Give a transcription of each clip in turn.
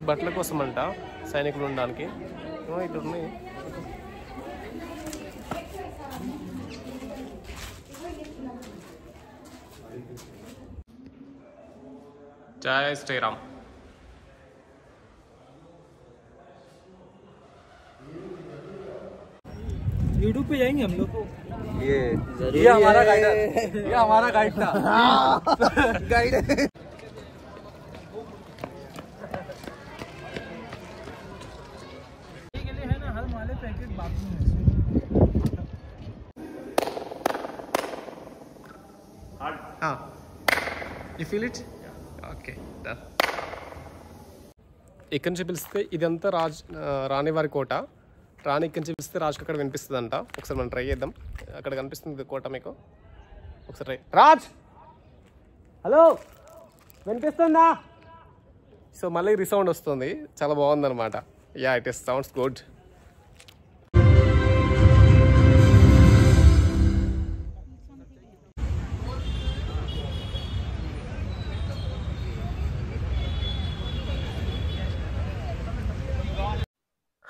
బట్టల కోసం అంట సైనికులు ఉండడానికి ఇటు ఉన్నాయి. జై శ్రీరామ్. यूट्यूब पे जाएंगे हम लोग. ये हमारा गाइड है. ये हमारा गाइड था. गाइड के लिए है ना हर माले पैकेट बाथरूम है. You feel it okay done. ఇక్కడి నుంచి పిలిస్తే ఇదంతా రాణివారి కోట. రాణి ఇక్కడి నుంచి పిలిస్తే రాజుకి అక్కడ వినిపిస్తుంది అంట. ఒకసారి మనం ట్రై చేద్దాం. అక్కడ కనిపిస్తుంది కోట మీకు. ఒకసారి ట్రై. రాజ్ హలో వినిపిస్తుందా? సో మళ్ళీ రీసౌండ్ వస్తుంది. చాలా బాగుందన్నమాట. Yeah it is sounds good.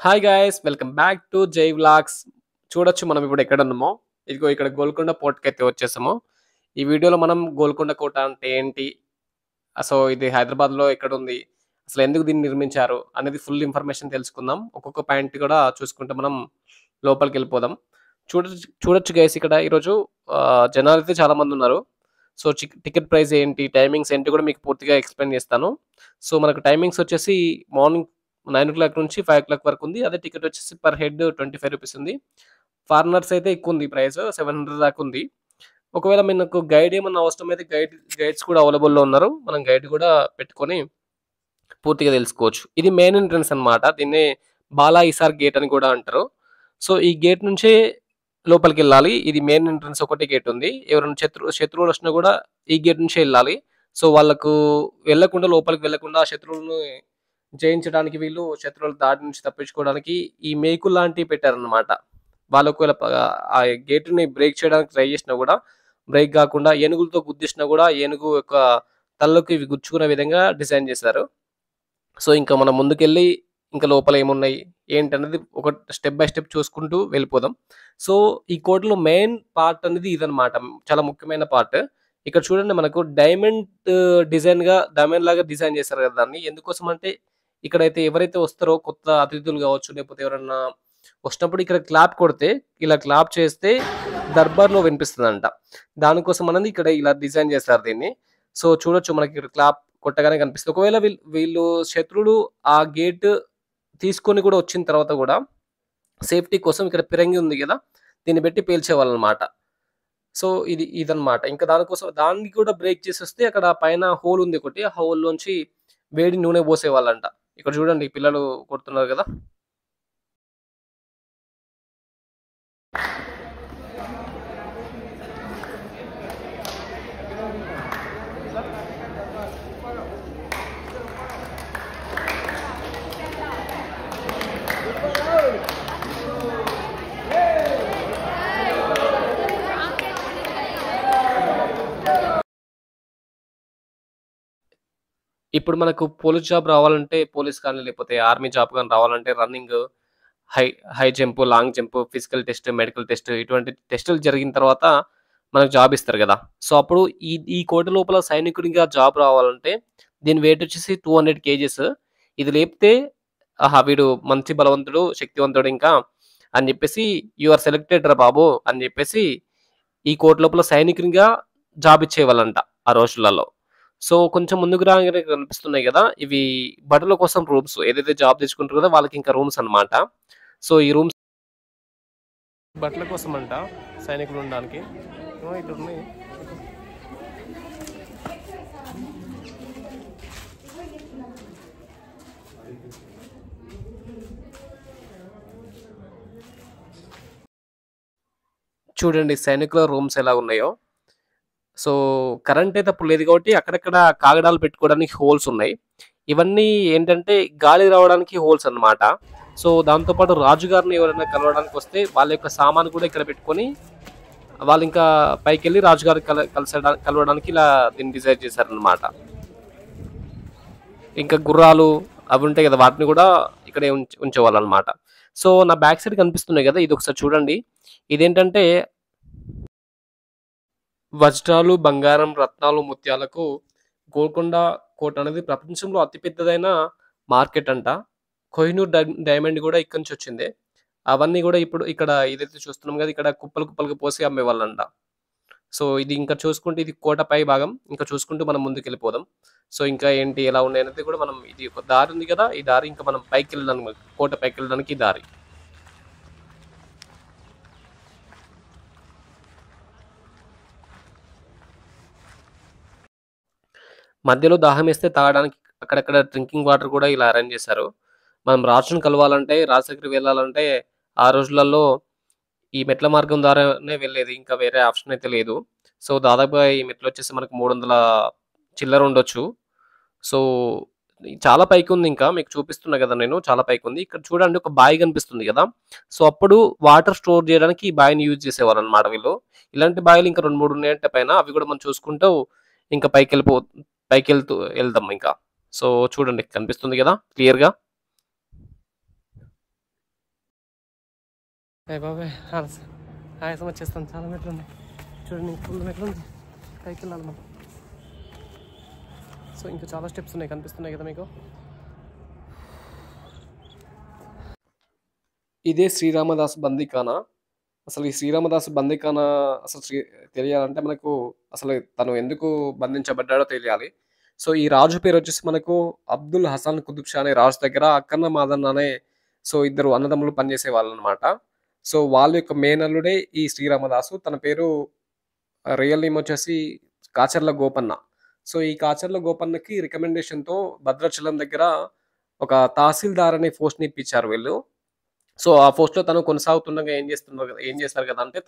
Hi guys, welcome back to Jai vlogs. చూడొచ్చు మనం ఇప్పుడు ఎక్కడ ఉన్నామో. ఇదిగో ఇక్కడ గోల్కొండ పోర్ట్కి అయితే వచ్చేసాము. ఈ వీడియోలో మనం గోల్కొండ కోట అంటే ఏంటి, అసలు ఇది హైదరాబాద్లో ఎక్కడ ఉంది, అసలు ఎందుకు దీన్ని నిర్మించారు అనేది ఫుల్ ఇన్ఫర్మేషన్ తెలుసుకుందాం. ఒక్కొక్క పాయింట్ కూడా చూసుకుంటే మనం లోపలికి వెళ్ళిపోదాం. చూడొచ్చు గైస్, ఇక్కడ ఈరోజు జనాలు అయితే చాలా మంది ఉన్నారు. సో టికెట్ ప్రైస్ ఏంటి, టైమింగ్స్ ఏంటి కూడా మీకు పూర్తిగా ఎక్స్ప్లెయిన్ చేస్తాను. సో మనకు టైమింగ్స్ వచ్చేసి మార్నింగ్ 9 o'clock నుంచి 5 o'clock వరకు ఉంది. అదే టికెట్ వచ్చేసి పర్ హెడ్ 25 రూపీస్ ఉంది. ఫారినర్స్ అయితే ఎక్కువ ఉంది, ప్రైస్ 700 దాకా ఉంది. ఒకవేళ మనకు గైడ్ ఏమన్నా అవసరం అయితే గైడ్స్ కూడా అవైలబుల్లో ఉన్నారు. మనం గైడ్ కూడా పెట్టుకొని పూర్తిగా తెలుసుకోవచ్చు. ఇది మెయిన్ ఎంట్రన్స్ అనమాట. దీన్నే బాలా ఇసార్ గేట్ అని కూడా అంటారు. సో ఈ గేట్ నుంచే లోపలికి వెళ్ళాలి. ఇది మెయిన్ ఎంట్రన్స్, ఒకటి గేట్ ఉంది. ఎవరైనా శత్రువులు వచ్చినా కూడా ఈ గేట్ నుంచే వెళ్ళాలి. సో వాళ్ళకు వెళ్ళకుండా, లోపలికి వెళ్ళకుండా శత్రువులను జయించడానికి, వీళ్ళు శత్రువుల దాడి నుంచి తప్పించుకోవడానికి ఈ మేకులు లాంటివి పెట్టారనమాట. వాళ్ళకు ఆ గేటుని బ్రేక్ చేయడానికి ట్రై చేసినా కూడా బ్రేక్ కాకుండా, ఏనుగులతో గుద్దిసినా కూడా ఏనుగు యొక్క తలలోకి ఇవి గుచ్చుకునే విధంగా డిజైన్ చేశారు. సో ఇంకా మనం ముందుకెళ్ళి ఇంకా లోపల ఏమున్నాయి ఏంటనేది ఒక స్టెప్ బై స్టెప్ చూసుకుంటూ వెళ్ళిపోదాం. సో ఈ కోటలో మెయిన్ పార్ట్ అనేది ఇదనమాట, చాలా ముఖ్యమైన పార్ట్. ఇక్కడ చూడండి, మనకు డైమండ్ డైమండ్ లాగా డిజైన్ చేశారు కదా దాన్ని. ఎందుకోసం అంటే ఇక్కడైతే ఎవరైతే వస్తారో కొత్త అతిథులు కావచ్చు, లేకపోతే ఎవరన్నా వచ్చినప్పుడు ఇక్కడ క్లాప్ కొడితే, ఇలా క్లాప్ చేస్తే దర్బార్లో వినిపిస్తుందంట. దానికోసం అనేది ఇక్కడ ఇలా డిజైన్ చేస్తారు దీన్ని. సో చూడొచ్చు, మనకి ఇక్కడ క్లాప్ కొట్టగానే కనిపిస్తుంది. ఒకవేళ వీళ్ళు శత్రువులు ఆ గేట్ తీసుకొని కూడా వచ్చిన తర్వాత కూడా సేఫ్టీ కోసం ఇక్కడ పిరంగి ఉంది కదా, దీన్ని పెట్టి పేల్చేవాళ్ళు అనమాట. సో ఇదన్నమాట. ఇంకా దానికోసం దాన్ని కూడా బ్రేక్ చేసి వస్తే అక్కడ పైన హోల్ ఉంది ఒకటి, ఆ హోల్ లోంచి వేడి నూనె పోసేవాళ్ళంట. ఇక్కడ చూడండి పిల్లలు కొడుతున్నారు కదా. ఇప్పుడు మనకు పోలీస్ జాబ్ రావాలంటే, పోలీస్ కానీ లేకపోతే ఆర్మీ జాబ్ కానీ రావాలంటే running, high jump, long jump, physical test, medical test, ఇటువంటి టెస్టులు జరిగిన తర్వాత మనకు జాబ్ ఇస్తారు కదా. సో అప్పుడు ఈ కోట లోపల సైనికుడిగా జాబ్ రావాలంటే దీని వెయిట్ వచ్చేసి 200 kgs. ఇది లేపితే వీడు మంచి బలవంతుడు, శక్తివంతుడు ఇంకా అని చెప్పేసి, యు ఆర్ సెలెక్టెడ్ రా బాబు అని చెప్పేసి ఈ కోట లోపల సైనికునిగా జాబ్ ఇచ్చేవాళ్ళంట ఆ రోజులలో. సో కొంచెం ముందుకు రాగానే కనిపిస్తున్నాయి కదా, ఇవి బట్టల కోసం రూమ్స్. ఏదైతే జాబ్ తెచ్చుకుంటారు కదా వాళ్ళకి ఇంకా రూమ్స్ అనమాట. సో ఈ రూమ్స్ బట్టల కోసం అంట, సైనికులు ఉండడానికి. ఇటు ఉన్నాయి. చూడండి సైనికుల రూమ్స్ ఎలా ఉన్నాయో. సో, కరెంట్ అయితే అప్పుడు లేదు కాబట్టి అక్కడక్కడ కాగడాలు పెట్టుకోవడానికి హోల్స్ ఉన్నాయి. ఇవన్నీ ఏంటంటే గాలి రావడానికి హోల్స్ అన్నమాట. సో, దాంతో పాటు రాజుగారిని ఎవరైనా కలవడానికొస్తే వాళ్ళ యొక్క సామాను కూడా ఇక్కడ పెట్టుకొని వాళ్ళింకా పైకెళ్ళి రాజుగారిని కలవడానికి ఇలా దీన్ని డిజైన్ చేశారన్నమాట. ఇంకా గుర్రాలు అవి ఉంటాయి కదా! వాటిని కూడా ఇక్కడే ఉంచేవాళ్ళన్నమాట. సో, నా బ్యాక్ సైడ్ కనిపిస్తున్నాయి కదా! ఇదొకసారి చూడండి. ఇదేంటంటే వజ్రాలు, బంగారం, రత్నాలు, ముత్యాలకు గోల్కొండ కోట అనేది ప్రపంచంలో అతి పెద్దదైన మార్కెట్ అంట. కోహినూర్ డైమండ్ కూడా ఇక్కడి నుంచి వచ్చిందే. అవన్నీ కూడా ఇప్పుడు ఇక్కడ ఏదైతే చూస్తున్నాం కదా! ఇక్కడ కుప్పలు కుప్పలుగా పోసి అమ్మేవాళ్ళంట. సో, ఇది ఇంకా చూసుకుంటే ఇది కోట పై భాగం. ఇంకా చూసుకుంటూ మనం ముందుకెళ్ళిపోదాం. సో, ఇంకా ఏంటి ఎలా ఉన్నాయనేది కూడా మనం ఇది ఒక దారి ఉంది కదా! ఈ దారి ఇంకా మనం పైకెళ్ళడానికి కోట పైకెళ్ళడానికి ఈ దారి. మధ్యలో దాహమేస్తే తాగడానికి అక్కడక్కడ డ్రింకింగ్ వాటర్ కూడా ఇలా అరేంజ్ చేశారు. మనం రాజుని కలవాలంటే, రాజు దగ్గరికి వెళ్ళాలంటే ఆ రోజులలో ఈ మెట్ల మార్గం ద్వారానే వెళ్ళేది. ఇంకా వేరే ఆప్షన్ అయితే లేదు. సో, దాదాపుగా ఈ మెట్లొచ్చేసి మనకు 300 చిల్లర ఉండొచ్చు. సో, చాలా పైకుంది ఇంకా. మీకు చూపిస్తున్నా కదా నేను చాలా పైకుంది. ఇక్కడ చూడండి ఒక బావి కనిపిస్తుంది కదా! సో, అప్పుడు వాటర్ స్టోర్ చేయడానికి ఈ బావిని యూజ్ చేసేవారన్నమాట వీళ్ళు. ఇలాంటి బావిలు ఇంకా 2, 3 ఉన్నాయంట పైన. అవి కూడా మనం చూసుకుంటూ ఇంకా పైకెళ్తూ వెళ్దాం ఇంకా. సో, చూడండి కనిపిస్తుంది కదా క్లియర్‌గా. అయ్య బాబోయ్! ఆయాసం వచ్చేస్తుంది. చాలా మెట్లున్నాయి. చూడండి ఫుల్ మెట్లుంది. పైకెళ్ళాలి మనం. సో, ఇంకా చాలా స్టెప్స్ ఉన్నాయి కనిపిస్తున్నాయి కదా మీకు. ఇదే శ్రీరామదాస్ బందీఖానా. అసలు ఈ శ్రీరామదాసు బందీఖానా అసలు తెలియాలంటే మనకు అసలు తను ఎందుకు బంధించబడ్డాడో తెలియాలి. సో, ఈ రాజు పేరొచ్చేసి మనకు అబ్దుల్ హసన్ కుతుబ్ షా అనే రాజు దగ్గర అక్కన్న మాదన్న అనే ఇద్దరు అన్నదమ్ములు పనిచేసేవాళ్ళనమాట. సో, వాళ్ళ యొక్క మేనల్లుడే ఈ శ్రీరామదాసు. తన పేరు రియల్ నేమ్ వచ్చేసి కాచర్ల గోపన్న. సో, ఈ కాచర్ల గోపన్నకి రికమెండేషన్‌తో భద్రాచలం దగ్గర ఒక తహసీల్దార్ అనే పోస్ట్‌ని ఇప్పించారు వీళ్ళు. సో, ఆ పోస్ట్‌లో తను కొనసాగుతుండగా ఏం చేశారు కదా! అంటే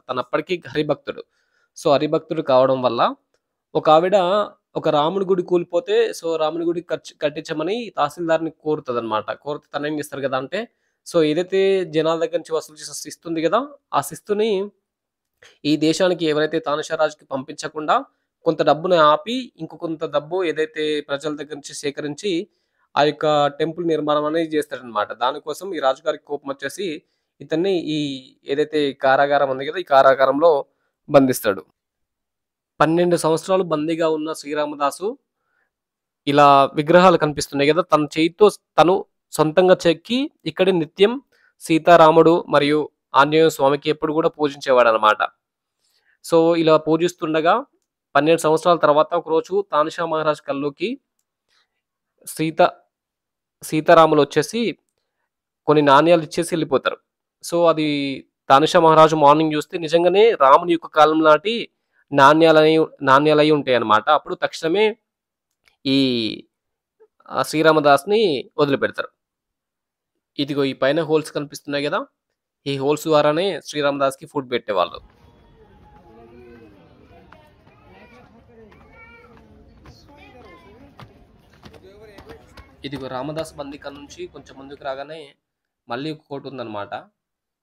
తనప్పటికి హరిభక్తుడు. సో, హరిభక్తుడు కావడం వల్ల ఒకావిడ ఒక రాముడి గుడి కూలిపోతే సో, రాముడి గుడి కట్టించమని తహసీల్దార్‌ని కోరుతదనమాట. కోరితే తనేం చేస్తారు కదా! అంటే సో, ఏదైతే జనాల దగ్గర నుంచి వసూలు చేసిన శిస్తుంది కదా! ఆ శిస్తుని ఈ దేశానికి ఎవరైతే తానిషా రాజుకి పంపించకుండా కొంత డబ్బుని ఆపి, కొంత డబ్బు ఏదైతే ప్రజల దగ్గర నుంచి సేకరించి ఆ యొక్క టెంపుల్ నిర్మాణం అనేది చేస్తాడనమాట. దానికోసం ఈ రాజుగారికి కోపమొచ్చేసి ఇతన్ని ఏదైతే కారాగారం ఉంది కదా! ఈ కారాగారంలో బంధిస్తాడు. 12 సంవత్సరాలు బందీగా ఉన్న శ్రీరామదాసు ఇలా విగ్రహాలు కనిపిస్తున్నాయి కదా! తన చేయితో తను సొంతంగా చెక్కి ఇక్కడే నిత్యం సీతారాముడు మరియు ఆంజనేయ స్వామికి ఎప్పుడు కూడా పూజించేవాడనమాట. సో, ఇలా పూజిస్తుండగా 12 సంవత్సరాల తర్వాత ఒకరోజు తానిషా మహారాజ్ కల్లోకి సీత సీతారాములొచ్చేసి కొన్ని నాణ్యాలు ఇచ్చేసి ఎళ్ళిపోతారు. సో, అది తానిషా మహారాజు మార్నింగ్ చూస్తే నిజంగానే రాముని యొక్క కాలం నాటి నాణ్యాలయి ఉంటాయన్నమాట. అప్పుడు తక్షణమే ఈ శ్రీరామదాస్‌ని వదిలిపెడతారు. ఇదిగో ఈ పైన హోల్స్ కనిపిస్తున్నాయి గదా! ఈ హోల్స్ ద్వారానే శ్రీరామదాస్‌కి ఫుడ్ పెట్టేవాళ్ళు. ఇదిగో రామదాస్ బందీఖాన నుంచి కొంచెం ముందుకు రాగానే మళ్ళీ ఒక కోట ఉందన్నమాట.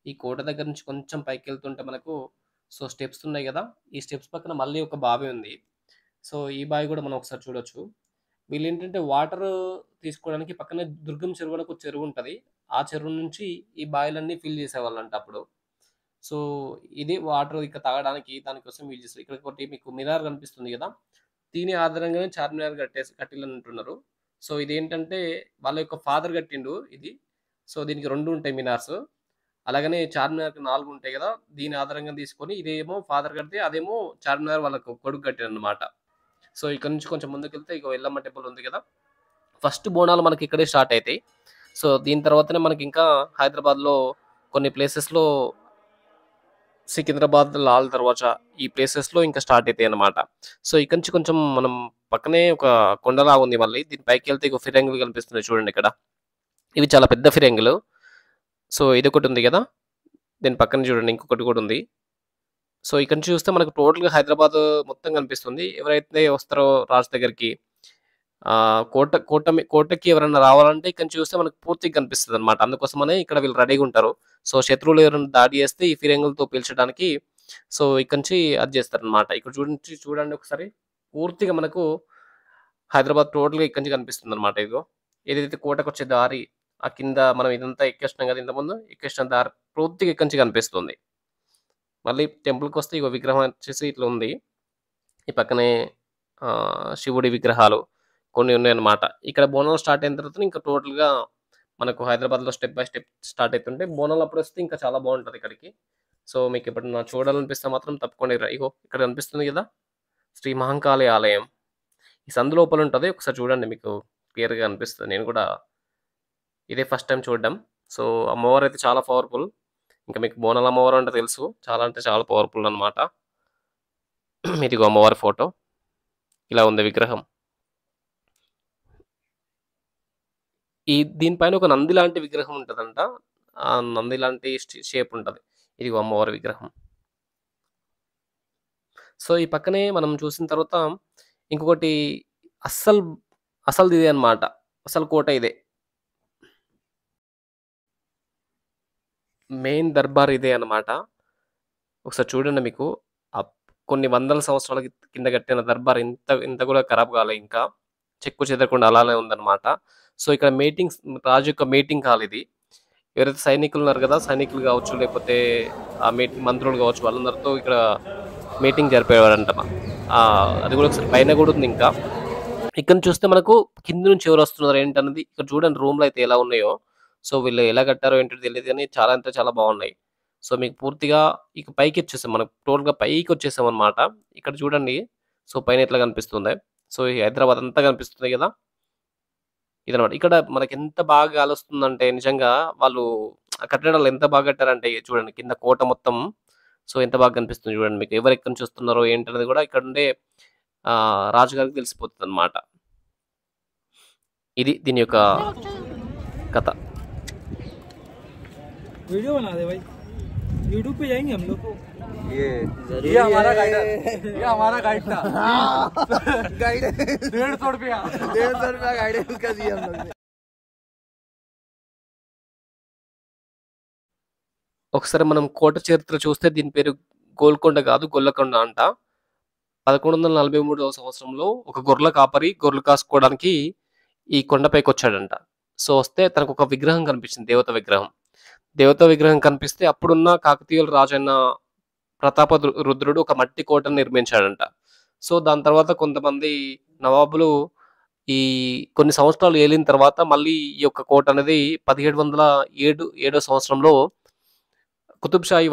ఈ కోట దగ్గర నుంచి కొంచెం పైకెళ్తుంటే మనకు స్టెప్స్ ఉన్నాయి గదా! ఈ స్టెప్స్ పక్కన మళ్ళీ ఒక బావి ఉంది. సో, ఈ బావి గూడా మనం ఒకసారి చూడొచ్చు. వీళ్ళేంటంటే వాటర్ తీసుకోవడానికి పక్కనే దుర్గం చెరువు అని ఒక చెరువు ఉంటది. ఆ చెరువు నుంచి ఈ బావిలన్నీ ఫిల్ చేసేవాళ్ళంట అప్పుడు. సో, ఇది వాటర్ ఇక తాగడానికి దానికోసం యూజ్ చేస్తారు. ఇక్కడ ఒకటి మీకు మినార్ కనిపిస్తుంది గదా! దీని ఆధారంగానే చార్మినార్ కట్టిల్లంటున్నారు. సో, ఇదేంటంటే వాళ్ళ యొక్క ఫాదర్ కట్టిండు ఇది. సో, దీనికి 2 ఉంటాయి మినార్స్. అలాగనే చార్మినార్‌కి 4 ఉంటాయి గదా! దీని ఆధారంగా తీసుకొని ఇదేమో ఫాదర్ కడితే అదేమో చార్మినార్ వాళ్ళకు కొడుకు కట్టాడన్నమాట. సో, ఇక్కడ నుంచి కొంచెం ముందుకెళ్తే ఇగో ఎల్లమ్మ టెంపుల్ ఉంది గదా! ఫస్ట్ బోనాలు మనకి ఇక్కడే స్టార్ట్ అయితాయి. సో, దీని తర్వాతనే మనకి ఇంకా హైదరాబాద్‌లో కొన్ని ప్లేసెస్‌లో సికింద్రాబాద్, లాల్ దర్వాజా ఈ ప్లేసెస్‌లో ఇంకా స్టార్ట్ అయితాయన్నమాట. సో, ఇక్కడి నుంచి కొంచెం మనం పక్కనే ఒక కొండలాగా ఉంది మళ్ళీ. దీని పైకెళ్తే ఇగో ఫిరంగులు కనిపిస్తున్నాయి చూడండి ఇక్కడ. ఇవి చాలా పెద్ద ఫిరంగులు. సో, ఇదొకటి ఉంది గదా! దీని పక్కన చూడండి ఇంకొకటి కూడా ఉంది. సో ఇక్కడ నుంచి చూస్తే మనకు టోటల్‌గా హైదరాబాద్ మొత్తం కనిపిస్తుంది. ఎవరైతే వస్తారో రాజు దగ్గరికి కోటకి ఎవరైనా రావాలంటే ఇక్కడ నుంచి చూస్తే మనకు పూర్తిగా కనిపిస్తదనమాట. అందుకోసమనే ఇక్కడ వీళ్ళు రెడీగుంటారు. సో శత్రువులు ఎవరైనా దాడి చేస్తే ఈ ఫిరంగులతో పేల్చడానికి సో ఇక్కడి నుంచి అది చేస్తారనమాట. ఇక్కడ చూడండి ఒకసారి. పూర్తిగా మనకు హైదరాబాద్ టోటల్‌గా ఇక్కడి నుంచి కనిపిస్తుందనమాట ఇదిగో. ఏదైతే కోటకొచ్చే దారి ఆ కింద మనం ఇదంతా ఎక్కేసినాం కదా! ఇంతకుముందు ఎక్కేసిన దారి పూర్తిగా ఇక్కడి నుంచి కనిపిస్తుంది. మళ్ళీ టెంపుల్‌కొస్తే ఇగో విగ్రహం వచ్చేసి ఇట్లా ఉంది. ఈ పక్కనే శివుడి విగ్రహాలు కొన్ని ఉన్నాయన్నమాట. ఇక్కడ బోనాలు స్టార్ట్ అయిన తర్వాత ఇంకా టోటల్‌గా మనకు హైదరాబాద్‌లో స్టెప్ బై స్టెప్ స్టార్ట్ అయితుంటే బోనాలు అప్పుడొస్తే ఇంకా చాలా బావుంటది ఇక్కడికి. సో మీకు ఎప్పుడన్నా చూడాలనిపిస్తే మాత్రం తప్పకుండా ఇగో ఇక్కడ కనిపిస్తుంది కదా! శ్రీ మహంకాళి ఆలయం. ఈ సందు లోపల ఉంటది. ఒకసారి చూడండి మీకు క్లియర్‌గా కనిపిస్తది. నేను కూడా ఇదే ఫస్ట్ టైమ్ చూడడం. సో అమ్మవారైతే చాలా పవర్‌ఫుల్. ఇంకా మీకు బోనాల అమ్మవారు అంటే తెలుసు. చాలా అంటే చాలా పవర్‌ఫుల్ అన్నమాట. ఇదిగో అమ్మవారి ఫోటో. ఇలా ఉంది విగ్రహం. దీనిపైన ఒక నంది లాంటి విగ్రహం ఉంటదంట. ఆ నంది లాంటి షేప్ ఉంటది. ఇదిగో అమ్మవారి విగ్రహం. సో ఈ పక్కనే మనం చూసిన తర్వాత ఇంకొకటి అస్సలు అసలుదిదే అన్నమాట. అసలు కోట ఇదే. మెయిన్ దర్బార్ ఇదే అన్నమాట. ఒకసారి చూడండి మీకు కొన్ని వందల సంవత్సరాల కింద కట్టిన దర్బార్ ఇంత కూడా ఖరాబ్ కాలే ఇంకా. చెక్కు చెదరకుండా అలానే ఉందన్నమాట. సో ఇక్కడ రాజు యొక్క మీటింగ్ హాల్ ఇది. ఎవరైతే సైనికులు ఉన్నారు కదా! సైనికులు కావచ్చు, లేకపోతే మంత్రులు కావచ్చు వాళ్ళందరితో ఇక్కడ మీటింగ్ జరిపేవారంట. అది కూడా ఒకసారి పైన కూడా ఉంది ఇంకా. ఇక్కడ చూస్తే మనకు కింద నుంచి ఎవరు వస్తున్నారు ఏంటన్నది ఇక్కడ చూడండి రూమ్‌లో అయితే ఎలా ఉన్నాయో. సో వీళ్ళు ఎలా కట్టారో ఏంటో తెలీదు గానీ చాలా అంటే చాలా బాగున్నాయి. సో మీకు పూర్తిగా ఇక పైకొచ్చేసాం. మనం టోటల్‌గా పైకొచ్చేసామన్నమాట. ఇక్కడ చూడండి. సో పైన ఎట్లా కనిపిస్తుందో. సో ఈ హైదరాబాద్ అంతా కనిపిస్తుంది కదా! ఇదనమాట. ఇక్కడ మనకెంత బాగా గాలొస్తుందంటే నిజంగా వాళ్ళు ఆ కట్టడాలు ఎంత బాగా కట్టారంటే చూడండి కింద కోట మొత్తం సో ఎంత బాగా కనిపిస్తుంది చూడండి మీకు. ఎవరెక్కడి నుంచి వస్తున్నారో ఏంటనేది కూడా ఇక్కడుండే రాజుగారికి తెలిసిపోతుందనమాట. ఇది దీని యొక్క కథ. वीडियो बना दे भाई, यूट्यूब पे जाएंगे हम लोग। ये हमारा गाइड है। ये हमारा गाइड था। गाइड 150 रुपया 150 रुपया गाइड उसका दिया हम लोग ने। ఒకసారి మనం కోట చరిత్ర చూస్తే దీని పేరు గోల్కొండ కాదు గొల్లకొండ అంట. 1143వ సంవత్సరంలో ఒక గొర్రెల కాపరి గొర్రెలు కాసుకోవడానికి ఈ కొండపైకొచ్చాడంట. సో వస్తే తనకు ఒక విగ్రహం కనిపించింది. దేవత విగ్రహం కనిపిస్తే అప్పుడున్న కాకతీయుల రాజైన రుద్రుడు ఒక మట్టి కోటను నిర్మించాడంట. సో దాని తర్వాత కొంతమంది నవాబులు కొన్ని సంవత్సరాలు ఏలిన తర్వాత మళ్ళీ ఈ యొక్క కోట అనేది 1707 సంవత్సరంలో కుతుబ్ షాహీ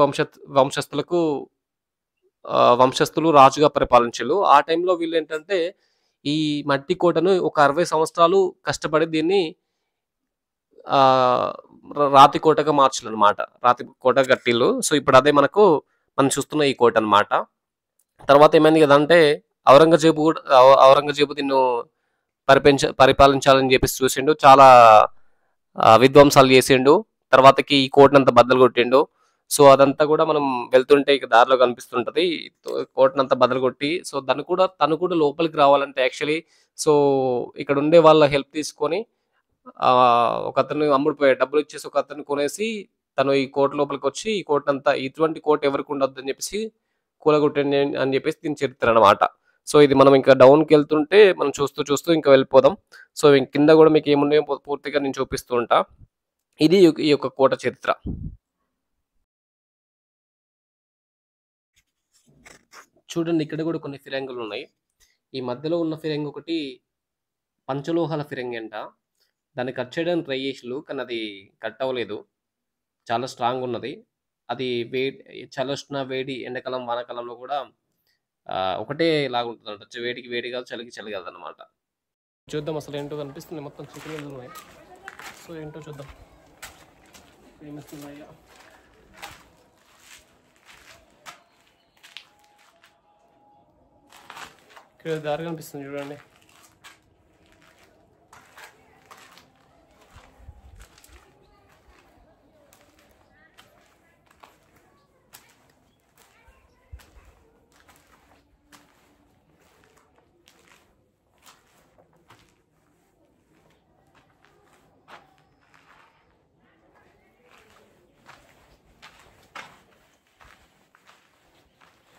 వంశస్థులు రాజుగా పరిపాలించారు. ఆ టైంలో వీళ్ళేంటంటే ఈ మట్టి కోటను ఒక 60 సంవత్సరాలు కష్టపడి దీన్ని రాతి కోటగా మార్చాలన్నమాట. రాతి కోట కట్టిల్లు. సో ఇప్పుడు అదే మనం చూస్తున్న ఈ కోట అన్నమాట. తర్వాత ఏమైంది కదంటే ఔరంగజేబు దీన్ని పరిపాలించాలని చెప్పేసి చూసిండు. చాలా విధ్వంసాలు చేసిండు. తర్వాతకి ఈ కోటనంతా బద్దలు కొట్టిండు. సో అదంతా కూడా మనం వెళ్తుంటే ఇక దారిలో కనిపిస్తుంటది. కోటనంతా బద్దలు కొట్టి సో తను కూడా లోపలికి రావాలంటే యాక్చువల్లీ సో ఇక్కడ ఉండే వాళ్ళ హెల్ప్ తీసుకొని ఒకతను అమ్ముడుపోయాడు. డబ్బులు ఇచ్చేసి ఒకతను కొనేసి తను ఈ కోట లోపలికి వచ్చి ఈ కోటనంతా ఇటువంటి కోట ఎవరికి ఉండొద్దని చెప్పేసి కూలగొట్టండి అని చెప్పేసి దీని చరిత్ర అన్నమాట. సో ఇది మనం ఇంకా డౌన్‌కి వెళ్తుంటే మనం చూస్తూ ఇంకా వెళ్ళిపోదాం. సో కింద కూడా మీకు ఏమున్నాయో పూర్తిగా నేను చూపిస్తూ ఉంటా. ఇది ఈ యొక్క కోట చరిత్ర. చూడండి ఇక్కడ కూడా కొన్ని ఫిరంగులు ఉన్నాయి. ఈ మధ్యలో ఉన్న ఫిరంగి ఒకటి పంచలోహాల ఫిరంగి అంట. దాన్ని కట్ చేయడానికి ట్రై చేసిళ్ళు కానీ అది కట్ అవ్వలేదు. చాలా స్ట్రాంగ్ ఉన్నది. అది చలి వచ్చిన వేడి ఎండాకాలం వానాకాలంలో కూడా ఒకటే లాగా ఉంటుందంట. వేడికి వేడి కాదు, చలికి చలి కాదన్నమాట. చూద్దాం అసలు ఏంటో కనిపిస్తుంది. మొత్తం చిక్కులు ఉన్నాయి. సో ఏంటో చూద్దాం. ఏమొస్తున్నాయా ఇక్కడ దారి కనిపిస్తుంది చూడండి.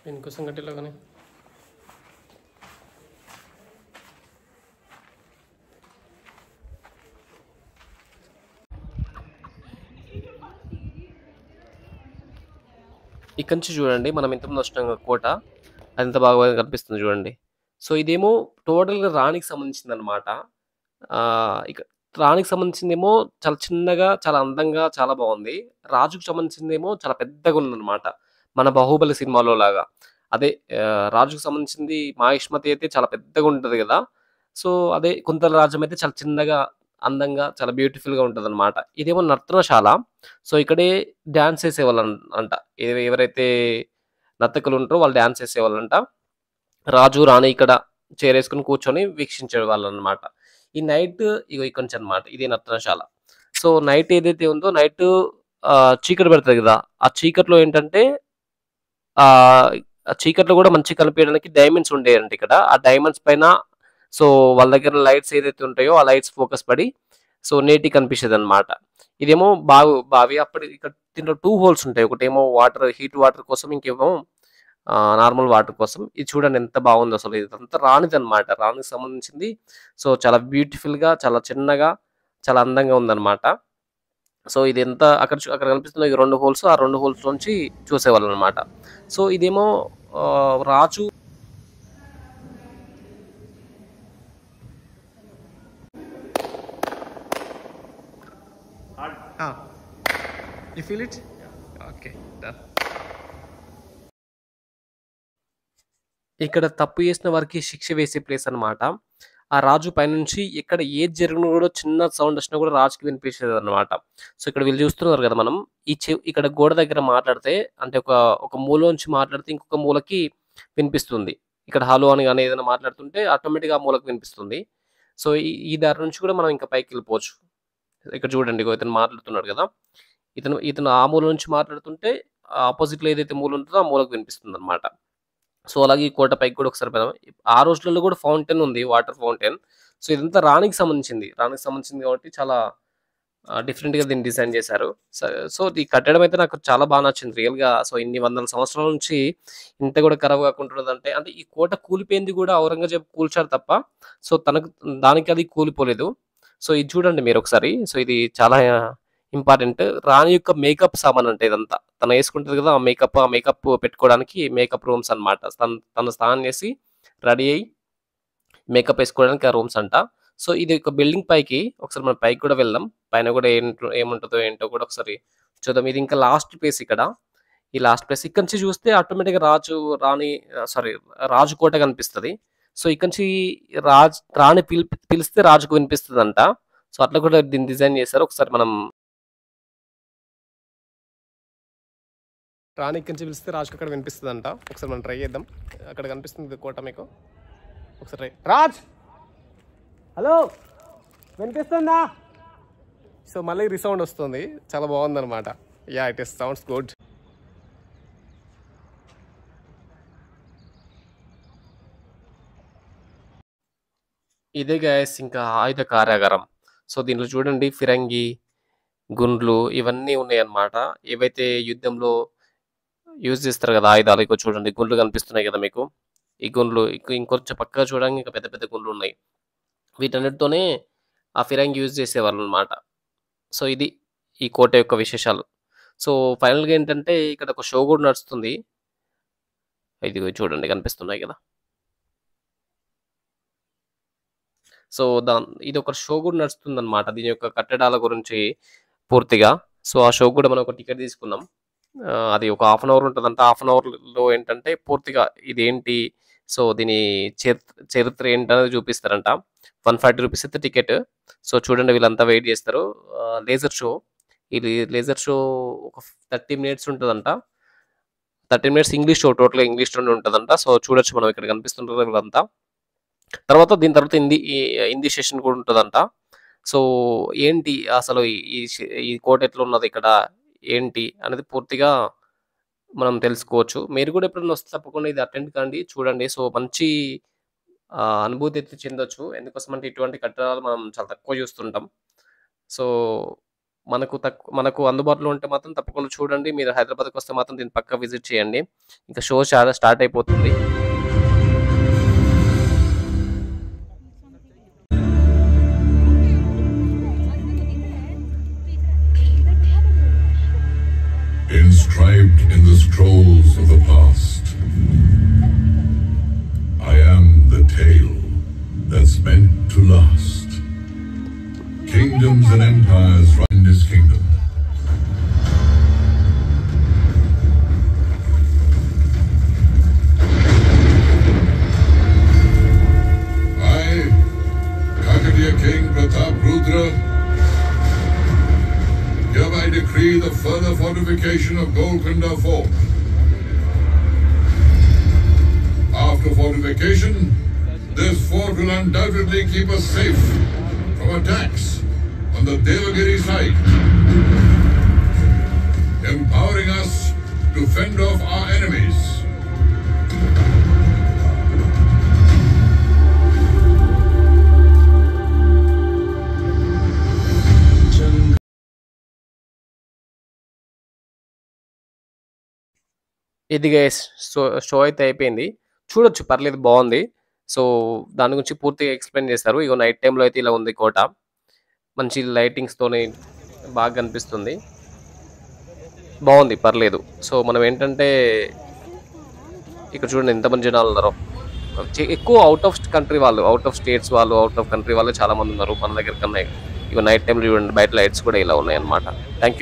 దీనికోసం గట్టిలో కానీ ఇక్కడ నుంచి చూడండి మనం ఇంతకుముందు వచ్చిన కోట అది ఎంత బాగా కనిపిస్తుంది చూడండి. సో ఇదేమో టోటల్‌గా రాణికి సంబంధించిందనమాట. ఇక రాణికి సంబంధించిందేమో చాలా చిన్నగా, చాలా అందంగా, చాలా బావుంది. రాజుకి సంబంధించిందేమో చాలా పెద్దగుందనమాట. మన 'బాహుబలి' సినిమాలో లాగా. అదే రాజుకి సంబంధించింది 'మాహిష్మతి' అయితే చాలా పెద్దగుంటది గదా! సో అదే 'కుంతల రాజ్యం' అయితే చాలా చిన్నగా, అందంగా, చాలా బ్యూటిఫుల్‌గా ఉంటదనమాట. ఇదేమో నర్తనశాల. సో ఇక్కడే డాన్స్ ఏసేవాళ్ళంట. ఎవరైతే నర్తకులుంటారో వాళ్ళు డాన్స్ ఏసేవాళ్ళంట. రాజు, రాణి ఇక్కడ చైరేసుకొని కూర్చొని వీక్షించేవాళ్ళనమాట. ఈ నైట్ ఇగో ఇక్కడి నుంచనమాట. ఇదే నర్తనశాల. సో నైట్ ఏదైతే ఉందో నైటు చీకటి పడతది గదా! ఆ చీకట్లో ఏంటంటే ఆహ్, ఆ చీకట్లో గూడా మంచిగా కనిపియడానికి డైమండ్స్ ఉండేయంట ఇక్కడ. ఆ డైమండ్స్ పైన సో వాళ్ళ దగ్గర లైట్స్ ఏదైతే ఉంటాయో ఆ లైట్స్ ఫోకస్ పడి సో నీట్‌గా కనిపిస్తదనమాట. ఇదేమో బావి. అప్పుడు ఇక్కడ దీంట్లో 2 హోల్స్ ఉంటాయి. ఒకటేమో హీట్ వాటర్ కోసం, ఇంకేమో నార్మల్ వాటర్ కోసం. ఇది చూడండి ఎంత బాగుందో అసలు. ఇదంతా రాణిదనమాట. రాణికి సంబంధించింది. సో చాలా బ్యూటిఫుల్‌గా, చాలా చిన్నగా, చాలా అందంగా ఉందనమాట. సో ఇదెంత అక్కడ కనిపిస్తున్న ఈ 2 హోల్స్, ఆ 2 హోల్స్ నుంచి చూసేవాళ్ళనమాట. సో ఇదేమో Raju you feel it? Okay. Done. ఇక్కడ తప్పు చేసిన వారికి శిక్ష వేసే ప్లేస్ అనమాట. ఆ రాజు పైనుంచి ఎక్కడ ఏది జరిగినా గూడా చిన్న సౌండ్ వచ్చినా గూడా రాజుకి వినిపించేదనమాట. సో ఇక్కడ వీళ్ళు చూస్తున్నారు గదా మనం. ఇక్కడ గోడ దగ్గర మాట్లాడితే అంటే ఒక మూలోంచి మాట్లాడితే ఇంకొక మూలకి వినిపిస్తుంది. ఇక్కడ హలో అని గాని ఏదైనా మాట్లాడుతుంటే ఆటోమేటిక్‌గా ఆ మూలకు వినిపిస్తుంది. సో ఈ దారి నుంచి కూడా మనం ఇంకా పైకెళ్ళిపోవచ్చు. ఇక్కడ చూడండి ఇగో ఇతను మాట్లాడుతున్నాడు గదా! ఇతను ఆ మూల నుంచి మాట్లాడుతుంటే ఆపోజిట్‌లో ఏదైతే మూల ఉంటదో ఆ మూలకు వినిపిస్తుందనమాట. సో అలాగే ఈ కోట పైకి కూడా ఒకసారి పోదాం. ఆ రోజులలో కూడా ఫౌంటైన్ ఉంది. Water fountain. సో ఇదంతా రాణికి సంబంధించింది. రాణికి సంబంధించింది కాబట్టి చాలా డిఫరెంట్‌గా దీన్ని డిజైన్ చేశారు. సో ఈ కట్టడం అయితే నాకు చాలా బాగా నచ్చింది రియల్‌గా. సో ఇన్ని వందల సంవత్సరాల నుంచి ఇంత కూడా ఖరాబ్ కాకుండా ఉన్నదంటే అంటే ఈ కోట కూలిపోయింది కూడా ఔరంగజేబు కూల్చారు తప్ప సో దానికి అది కూలిపోలేదు. సో ఇది చూడండి మీరొకసారి. సో ఇది చాలా ఇంపార్టెంట్. రాణి యొక్క మేకప్ సామాన్ అంట ఇదంతా. తను యేసుకుంటది గదా! ఆ మేకప్ పెట్టుకోవడానికి మేకప్ రూమ్స్ అన్నమాట. తను స్నానం చేసి రెడీ అయ్యి మేకప్ యేసుకోవడానికి ఆ రూమ్స్ అంట. సో ఇది ఒక బిల్డింగ్ పైకి ఒకసారి మనం పైకి కూడా వెళ్దాం. పైన కూడా ఏముంటదో ఏంటో కూడా ఒకసారి చూద్దాం. ఇది ఇంకా లాస్ట్ ప్లేస్ ఇక్కడ. ఈ లాస్ట్ ప్లేస్ ఇక్కడి నుంచి చూస్తే ఆటోమేటిక్‌గా రాజు కోట కనిపిస్తది. సో ఇక్కడి నుంచి రాణి పిలిస్తే రాజుకు వినిపిస్తదంట. సో అట్లా కూడా దీన్ని డిజైన్ చేశారు. ఒకసారి మనం రాణి ఇక్కడి నుంచి పిలిస్తే రాజుకి అక్కడ వినిపిస్తదంట. ఒకసారి మనం ట్రై చేద్దాం. అక్కడ కనిపిస్తుంది కోట మీకు. ఒకసారి రాజ్ హలో వినిపిస్తుందా? సో మళ్ళీ రీసౌండ్ వస్తుంది. చాలా బాగుందన్నమాట. Yeah it is sounds good. ఇదే గైస్ ఇంకా ఆయుధ కార్యాగారం. సో దీంట్లో చూడండి ఫిరంగి, గుండ్లు ఇవన్నీ ఉన్నాయన్నమాట. ఏవైతే యుద్ధంలో యూజ్ చేస్తారు కదా ఆయుధాలు. ఇగో చూడండి గుండ్లు కనిపిస్తున్నాయి కదా మీకు. ఈ గుండ్లు ఇంకొంచెం పక్కగా చూడడానికి ఇంకా పెద్ద పెద్ద గుండ్లు ఉన్నాయి. వీటన్నిటితోనే ఆ ఫిరంగి యూజ్ చేసేవాళ్ళనమాట. సో ఇది ఈ కోట యొక్క విశేషాలు. సో ఫైనల్‌గా ఏంటంటే ఇక్కడ ఒక షో కూడా నడుస్తుంది. ఇదిగో చూడండి కనిపిస్తున్నాయి కదా! సో ఇదొక షో కూడా నడుస్తుందన్నమాట. దీని యొక్క కట్టడాల గురించి పూర్తిగా. సో ఆ షో కూడా మనం ఒక టికెట్ తీసుకున్నాం. అది ఒక హాఫ్ అన్ అవర్ ఉంటదంట. హాఫ్ అన్ అవర్‌లో ఏంటంటే పూర్తిగా ఇదేంటి, సో దీని చరిత్ర ఏంటనేది చూపిస్తారంట. ₹140 అయితే టికెట్. సో చూడండి వీళ్ళంతా వెయిట్ చేస్తారు. Laser show. ఇది లేజర్ షో ఒక 30 మినిట్స్ ఉంటదంట. 30 మినిట్స్ ఇంగ్లీష్ షో టోటల్‌గా ఇంగ్లీష్‌లోనే ఉంటదంట. సో చూడొచ్చు మనం ఇక్కడ కనిపిస్తుంటారు వీళ్ళంతా. దీని తర్వాత హిందీ సెషన్ కూడా ఉంటదంట. సో ఏంటి అసలు ఈ కోట ఎట్లున్నది ఇక్కడ, ఏంటి అనేది పూర్తిగా మనం తెలుసుకోవచ్చు. మీరు కూడా ఎప్పుడైనా వస్తే తప్పకుండా ఇది అటెండ్ కండి. చూడండి. సో మంచి అనుభూతి అయితే చెందొచ్చు. ఎందుకోసమంటే ఇటువంటి కట్టడాలు మనం చాలా తక్కువ చూస్తుంటాం. సో మనకు అందుబాటులో ఉంటే మాత్రం తప్పకుండా చూడండి. మీరు హైదరాబాద్‌కి వస్తే మాత్రం దీన్ని పక్కా విజిట్ చేయండి. ఇంకా షో స్టార్ట్ అయిపోతుంది. Inscribed in the scrolls of the past, I am the tale that's meant to last. Kingdoms and empires run this kingdom. I, Kakatiya King Pratap Rudra, hereby decree the further fortification of Golconda Fort. After fortification, this fort will undoubtedly keep us safe from attacks on the Devagiri side, empowering us to fend off our enemies. ఇది guys show అయితే అయిపోయింది. చూడొచ్చు, పర్లేదు, బాగుంది. So దాని గురించి పూర్తిగా explain చేశారు. ఇగో నైట్ టైంలో అయితే ఇలా ఉంది కోట. మంచి లైటింగ్స్తోనే బాగా కనిపిస్తుంది. బాగుంది, పర్లేదు. సో మనం ఏంటంటే ఇక్కడ చూడండి ఎంతమంది జనాలు ఉన్నారో. ఎక్కువ అవుట్ ఆఫ్ కంట్రీ వాళ్ళు, అవుట్ ఆఫ్ స్టేట్స్ వాళ్ళు, అవుట్ ఆఫ్ కంట్రీ వాళ్ళు చాలా మంది ఉన్నారు మన దగ్గర కన్నా. ఇక నైట్ టైంలో చూడండి బయట లైట్స్ కూడా ఇలా ఉన్నాయి అన్నమాట. Thank you.